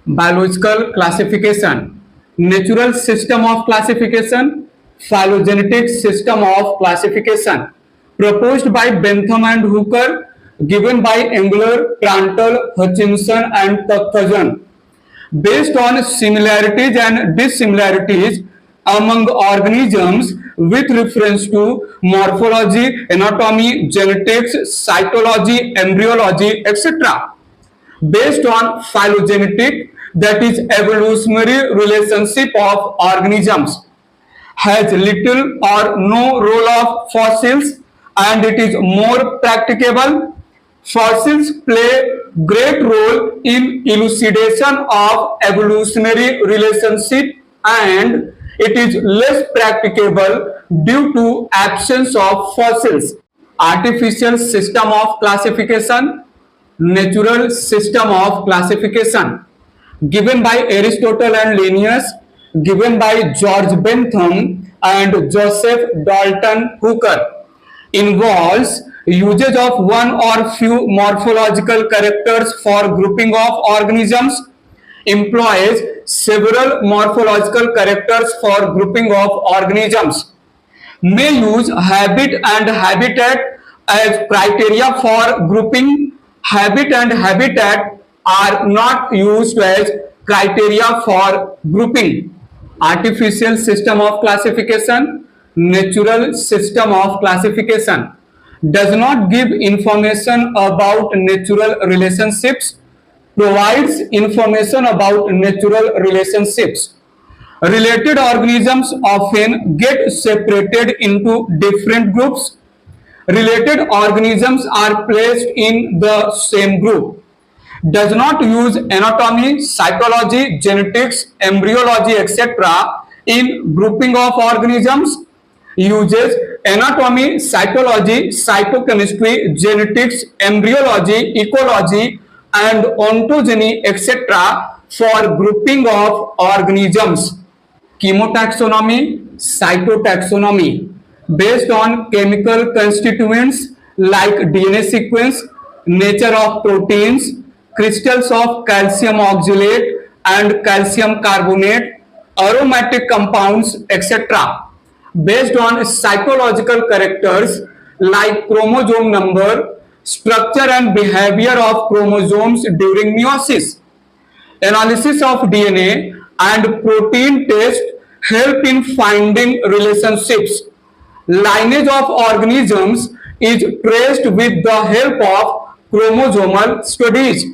Biological classification, natural system of classification, phylogenetic system of classification, proposed by Bentham and Hooker, given by Engler, Prantl, Hutchinson, and Taftazan, based on similarities and dissimilarities among organisms with reference to morphology, anatomy, genetics, cytology, embryology, etc. Based on phylogenetic, that is evolutionary relationship of organisms, has little or no role of fossils, and it is more practicable. Fossils play great role in elucidation of evolutionary relationship, and it is less practicable due to absence of fossils. Artificial system of classification, natural system of classification, given by Aristotle and Linnaeus, given by George Bentham and Joseph Dalton Hooker, involves usage of one or few morphological characters for grouping of organisms, employs several morphological characters for grouping of organisms, may use habit and habitat as criteria for grouping. Habit and habitat are not used as criteria for grouping. Artificial system of classification, natural system of classification, does not give information about natural relationships, provides information about natural relationships. Related organisms often get separated into different groups. Related organisms are placed in the same group. Does not use anatomy, cytology, genetics, embryology, etc. in grouping of organisms. Uses anatomy, cytology, cytochemistry, genetics, embryology, ecology, and ontogeny, etc. for grouping of organisms. Chemotaxonomy, cytotaxonomy, based on chemical constituents like DNA sequence, nature of proteins, crystals of calcium oxalate and calcium carbonate, aromatic compounds, etc. Based on psychological characters like chromosome number, structure and behavior of chromosomes during meiosis. Analysis of DNA and protein test help in finding relationships. Lineage of organisms is traced with the help of chromosomal studies.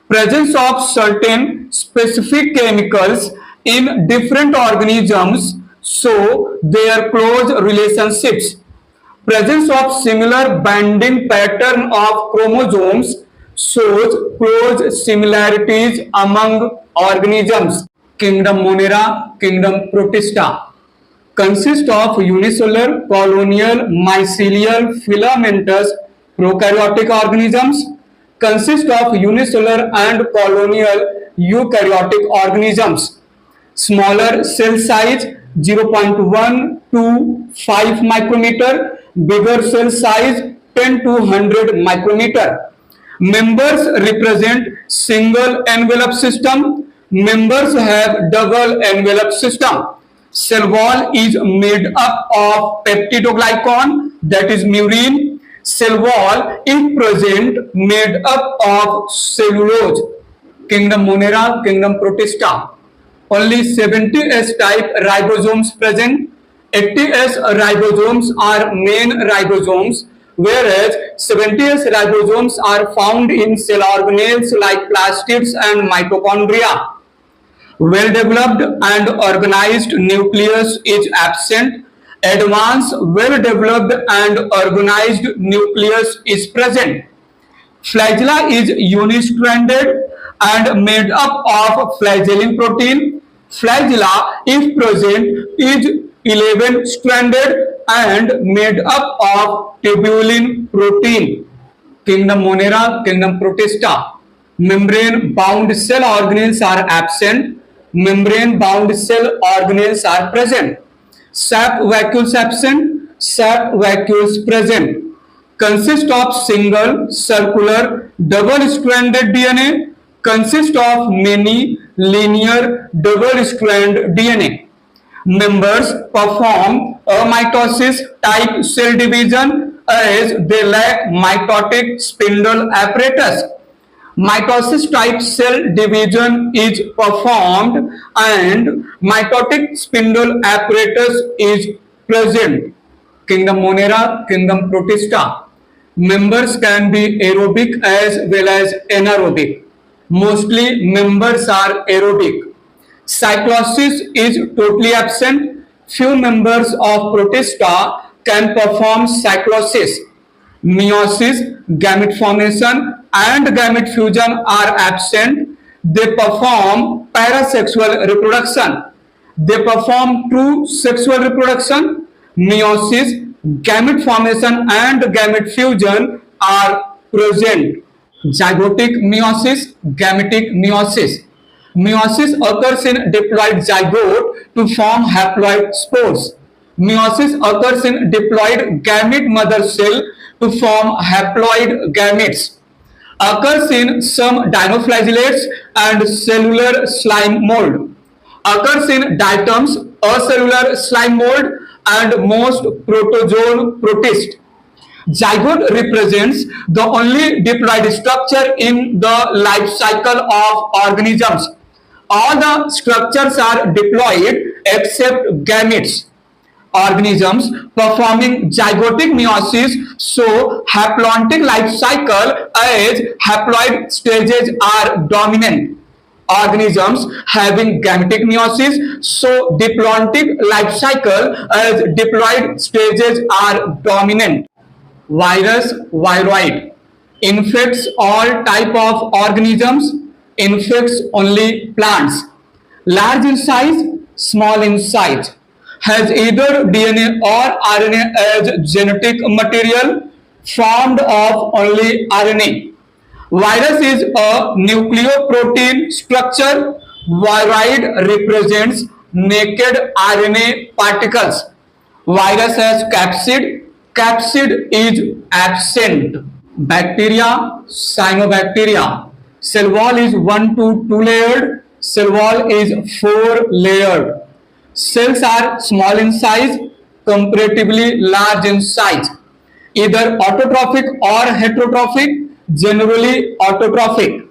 Presence of certain specific chemicals in different organisms show their close relationships. Presence of similar binding pattern of chromosomes shows close similarities among organisms. Kingdom Monera, Kingdom Protista consist of unicellular, colonial, mycelial, filamentous, prokaryotic organisms, consist of unicellular and colonial eukaryotic organisms. Smaller cell size 0.1 to 5 micrometer, bigger cell size 10 to 100 micrometer. Members represent single envelope system. Members have double envelope system. Cell wall is made up of peptidoglycan, that is murein. Cell wall, if present, made up of cellulose. Kingdom Monera, Kingdom Protista. Only 70S type ribosomes present. 80S ribosomes are main ribosomes, whereas 70S ribosomes are found in cell organelles like plastids and mitochondria. Well-developed and organized nucleus is absent. Advanced, well-developed and organized nucleus is present. Flagella is unistranded and made up of flagellin protein. Flagella, if present, is 11-stranded and made up of tubulin protein. Kingdom Monera, Kingdom Protista. Membrane-bound cell organelles are absent. Membrane-bound cell organelles are present. Sap vacuoles absent. Sap vacuoles present. Consist of single, circular, double-stranded DNA, consist of many linear double-strand DNA. Members perform amitosis type cell division as they lack mitotic spindle apparatus. Mitosis type cell division is performed and mitotic spindle apparatus is present. Kingdom Monera, Kingdom Protista. Members can be aerobic as well as anaerobic. Mostly members are aerobic. Cyclosis is totally absent. Few members of Protista can perform cyclosis. Meiosis, gamete formation, and gamete fusion are absent. They perform parasexual reproduction. They perform true sexual reproduction. Meiosis, gamete formation, and gamete fusion are present. Zygotic meiosis, gametic meiosis. Meiosis occurs in diploid zygote to form haploid spores. Meiosis occurs in diploid gamete mother cell to form haploid gametes. Occurs in some dinoflagellates and cellular slime mold. Occurs in diatoms, acellular slime mold, and most protozoan protist. Zygote represents the only diploid structure in the life cycle of organisms. All the structures are diploid except gametes. Organisms performing zygotic meiosis show haplontic life cycle as haploid stages are dominant. Organisms having gametic meiosis show diplontic life cycle as diploid stages are dominant. Virus, viroid, infects all type of organisms, infects only plants. Large in size, small in size, has either DNA or RNA as genetic material, formed of only RNA. Virus is a nucleoprotein structure. Viroid represents naked RNA particles. Virus has capsid. Capsid is absent. Bacteria, cyanobacteria. Cell wall is 1 to 2 layered. Cell wall is 4 layered. Cells are small in size, comparatively large in size. Either autotrophic or heterotrophic, generally autotrophic.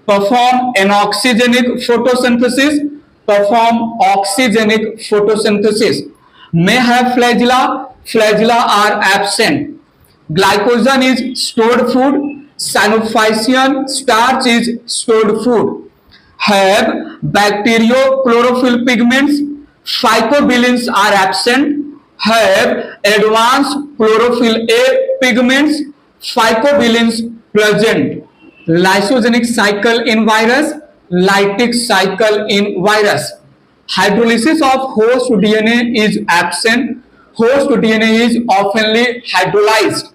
Perform anoxygenic photosynthesis. Perform oxygenic photosynthesis. May have flagella. Flagella are absent. Glycogen is stored food. Cyanophycean starch is stored food. Have bacteriochlorophyll pigments. Phycobilins are absent. Have advanced chlorophyll A pigments. Phycobilins present. Lysogenic cycle in virus. Lytic cycle in virus. Hydrolysis of host DNA is absent. Host DNA is oftenly hydrolyzed.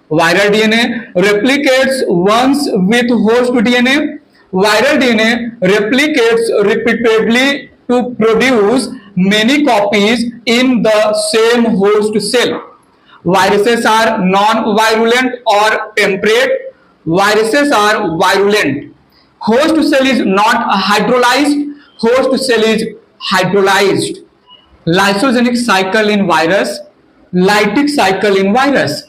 Viral DNA replicates once with host DNA. Viral DNA replicates repeatedly to produce many copies in the same host cell. Viruses are non-virulent or temperate. Viruses are virulent. Host cell is not hydrolyzed. Host cell is hydrolyzed. Lysogenic cycle in virus, lytic cycle in virus.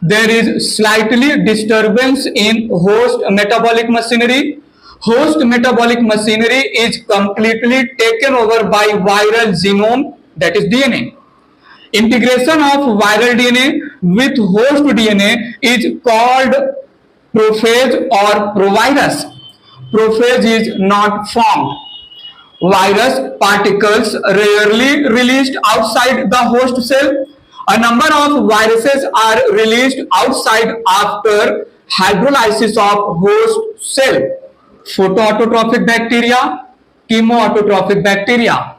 There is slightly disturbance in host metabolic machinery. Host metabolic machinery is completely taken over by viral genome, that is DNA. Integration of viral DNA with host DNA is called prophase or provirus. Prophase is not formed. Virus particles rarely released outside the host cell. A number of viruses are released outside after hydrolysis of host cell. Photoautotrophic bacteria, chemoautotrophic bacteria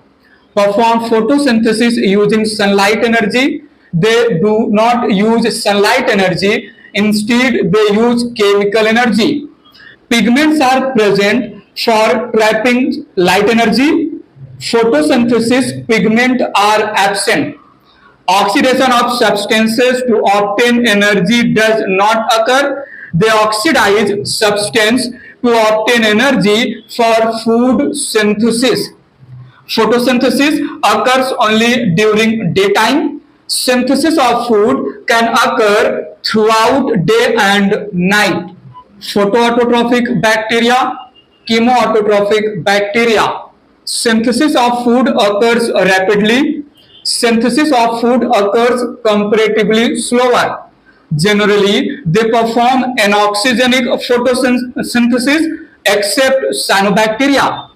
perform photosynthesis using sunlight energy. They do not use sunlight energy. Instead, they use chemical energy. Pigments are present for trapping light energy. Photosynthesis pigment are absent. Oxidation of substances to obtain energy does not occur. They oxidize substance to obtain energy for food synthesis. Photosynthesis occurs only during daytime. Synthesis of food can occur throughout day and night. Photoautotrophic bacteria, chemoautotrophic bacteria. Synthesis of food occurs rapidly. Synthesis of food occurs comparatively slower. Generally, they perform anoxygenic photosynthesis except cyanobacteria.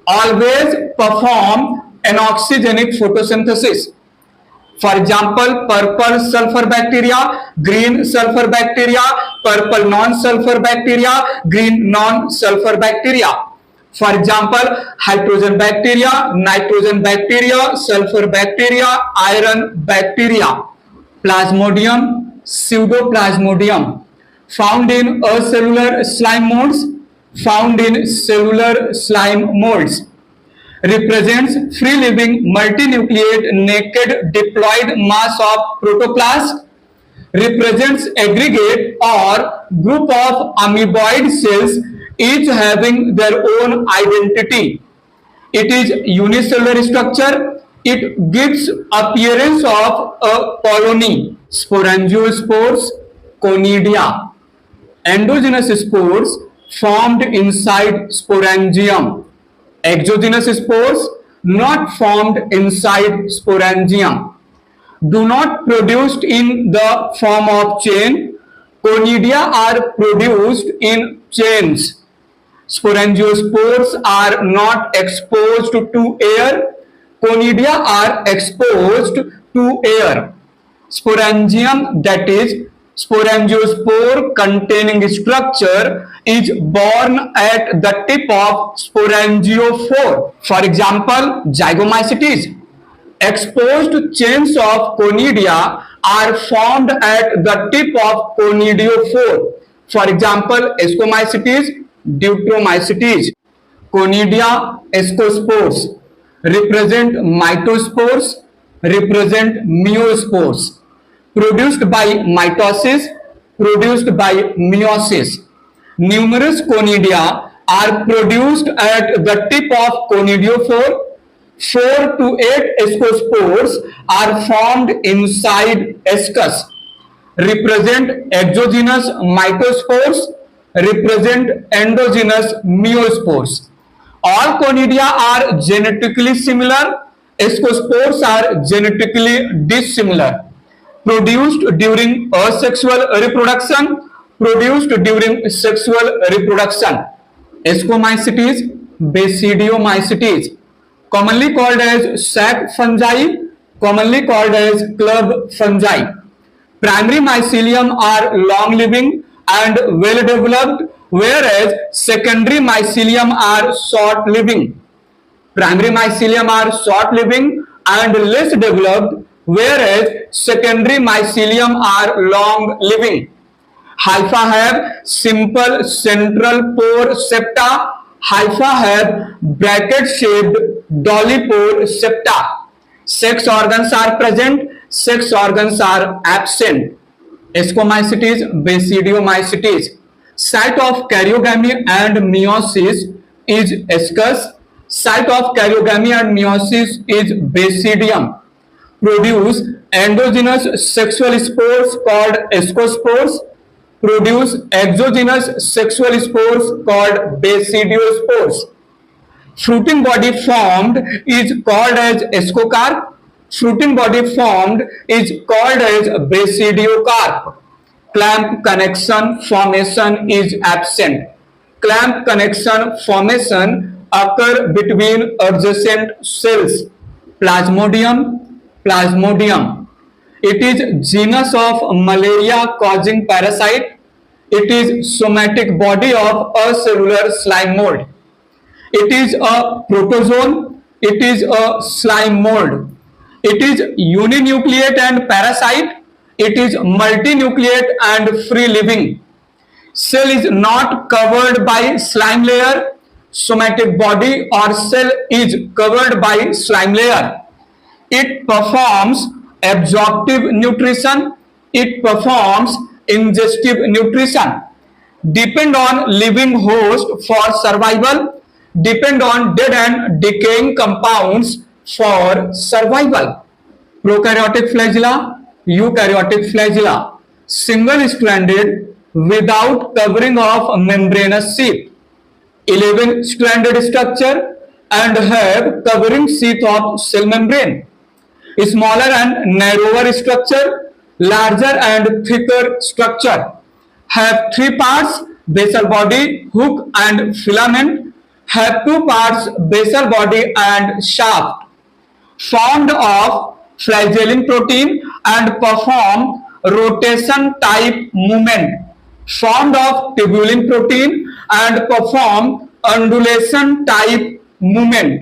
Always perform anoxygenic photosynthesis. For example, purple sulfur bacteria, green sulfur bacteria, purple non-sulfur bacteria, green non-sulfur bacteria. For example, hydrogen bacteria, nitrogen bacteria, sulfur bacteria, iron bacteria. Plasmodium, pseudoplasmodium, found in acellular slime molds, found in cellular slime molds. Represents free living multinucleate naked diploid mass of protoplast. Represents aggregate or group of amoeboid cells, each having their own identity. It is unicellular structure. It gives appearance of a colony. Sporangiospores, conidia. Endogenous spores formed inside sporangium. Exogenous spores not formed inside sporangium. Do not produced in the form of chain. Conidia are produced in chains. Sporangiospores are not exposed to air. Conidia are exposed to air. Sporangium, that is sporangiospore containing structure, is born at the tip of sporangiophore. For example, zygomycetes. Exposed chains of conidia are formed at the tip of conidiophore. For example, ascomycetes, deuteromycetes. Conidia ascospores represent mitospores, represent meiospores. Produced by mitosis, produced by meiosis. Numerous conidia are produced at the tip of conidiophore. 4 to 8 ascospores are formed inside ascus. Represent exogenous mitospores, represent endogenous meiospores. All conidia are genetically similar. Ascospores are genetically dissimilar. Produced during asexual reproduction, produced during sexual reproduction. Ascomycetes, basidiomycetes, commonly called as sac fungi, commonly called as club fungi. Primary mycelium are long living and well developed, whereas secondary mycelium are short living. Primary mycelium are short living and less developed, whereas secondary mycelium are long living. Hypha have simple central pore septa. Hypha have bracket shaped dolipore septa. Sex organs are present, sex organs are absent. Ascomycetes, basidiomycetes. Site of karyogamy and meiosis is ascus. Site of karyogamy and meiosis is basidium. Produce endogenous sexual spores called ascospores. Produce exogenous sexual spores called basidiospores. Fruiting body formed is called as ascocarp. Fruiting body formed is called as basidiocarp. Clamp connection formation is absent. Clamp connection formation occur between adjacent cells. Plasmodium, plasmodium. It is genus of malaria causing parasite. It is somatic body of a cellular slime mold. It is a protozoan. It is a slime mold. It is uninucleate and parasite. It is multinucleate and free living. Cell is not covered by slime layer. Somatic body or cell is covered by slime layer. It performs absorptive nutrition. It performs ingestive nutrition. depend on living host for survival, depend on dead and decaying compounds for survival. Prokaryotic flagella, eukaryotic flagella, single-stranded without covering of membranous sheath, 11-stranded structure and have covering sheath of cell membrane, smaller and narrower structure, larger and thicker structure, have 3 parts, basal body, hook and filament, have 2 parts, basal body and shaft, formed of flagellin protein and perform rotation type movement, formed of tubulin protein and perform undulation type movement.